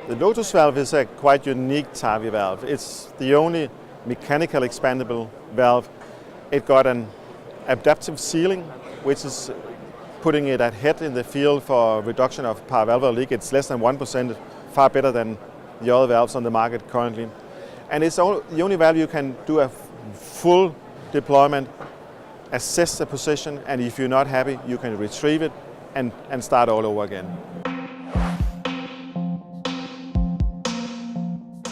The Lotus valve is a quite unique TAVI valve. It's the only mechanical expandable valve. It got an adaptive sealing, which is putting it ahead in the field for reduction of paravalvular leak. It's less than 1%, far better than the other valves on the market currently. And it's the only valve you can do a full deployment, assess the position, and if you're not happy, you can retrieve it and start all over again.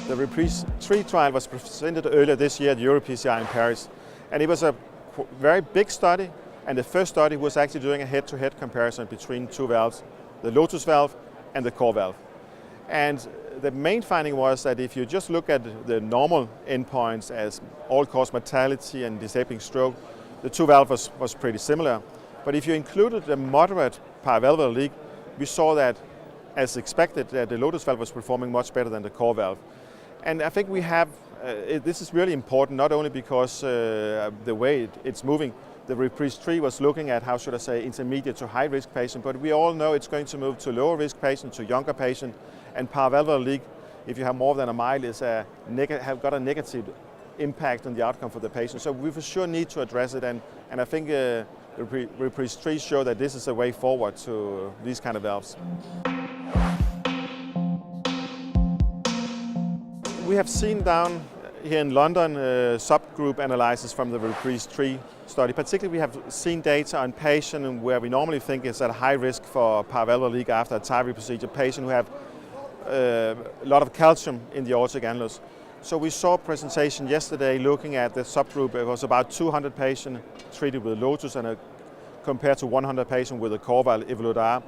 The REPRISE III trial was presented earlier this year at EuroPCR in Paris, and it was a very big study, and the first study was actually doing a head-to-head comparison between two valves, the Lotus valve and the CoreValve. And the main finding was that if you just look at the normal endpoints as all-cause mortality and disabling stroke, the two valves was pretty similar. But if you included the moderate paravalvular leak, we saw that, as expected, that the Lotus valve was performing much better than the CoreValve. And I think we have, this is really important, not only because the way it's moving. The REPRISE III was looking at, how should I say, intermediate to high risk patient, but we all know it's going to move to lower risk patient, to younger patient, and paravalvular leak, if you have more than a mile, have got a negative impact on the outcome for the patient. So we for sure need to address it, and I think REPRISE III show that this is a way forward to these kind of valves. We have seen down here in London subgroup analysis from the REPRISE III study. Particularly, we have seen data on patients where we normally think is at high risk for paravalvular leak after a TAVI procedure, patients who have a lot of calcium in the aortic annulus. So we saw a presentation yesterday looking at the subgroup. It was about 200 patients treated with Lotus and compared to 100 patients with a CoreValve Evolut.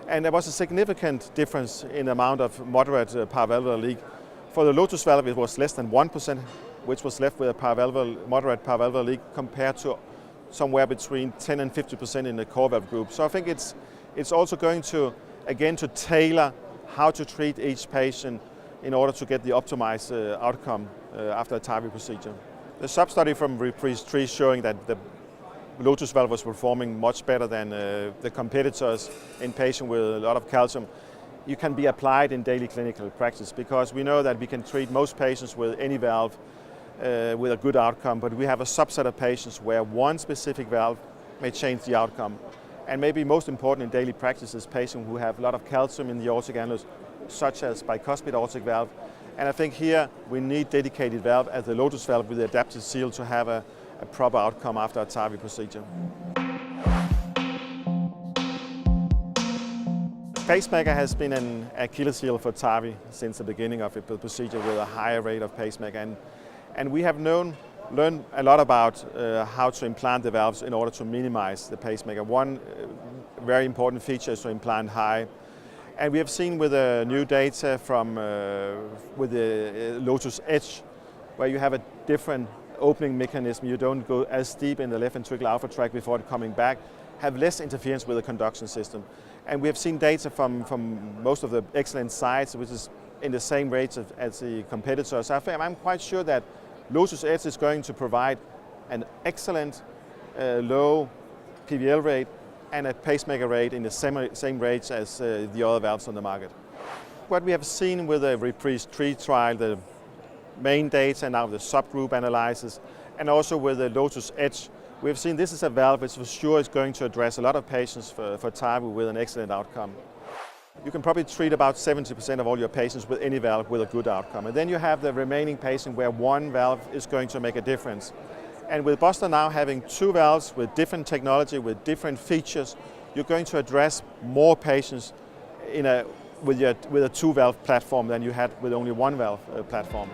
And there was a significant difference in the amount of moderate paravalvular leak. For the Lotus valve, it was less than 1%, which was left with a moderate paravalvular leak, compared to somewhere between 10 and 50% in the CoreValve group. So I think it's also going to, again, to tailor how to treat each patient in order to get the optimized outcome after a TAVI procedure. The sub-study from REPRISE III showing that the Lotus valve was performing much better than the competitors in patients with a lot of calcium. You can be applied in daily clinical practice, because we know that we can treat most patients with any valve with a good outcome, but we have a subset of patients where one specific valve may change the outcome. And maybe most important in daily practice is patients who have a lot of calcium in the aortic annulus, such as bicuspid aortic valve. And I think here we need dedicated valve as the Lotus valve with the adaptive seal to have a proper outcome after a TAVI procedure. Pacemaker has been an Achilles heel for TAVI since the beginning of the procedure, with a higher rate of pacemaker. And we have learned a lot about how to implant the valves in order to minimize the pacemaker. One very important feature is to implant high. And we have seen with the new data from with the Lotus Edge, where you have a different opening mechanism. You don't go as deep in the left ventricular outflow tract before coming back, have less interference with the conduction system. And we have seen data from most of the excellent sites, which is in the same rates as the competitors. I'm quite sure that Lotus Edge is going to provide an excellent low PVL rate and a pacemaker rate in the same rates as the other valves on the market. What we have seen with the REPRISE III trial, the main data, now the subgroup analysis, and also with the Lotus Edge, we've seen this is a valve which for sure is going to address a lot of patients for TAVI with an excellent outcome. You can probably treat about 70% of all your patients with any valve with a good outcome. And then you have the remaining patient where one valve is going to make a difference. And with Buster now having two valves with different technology, with different features, you're going to address more patients with a two-valve platform than you had with only one valve platform.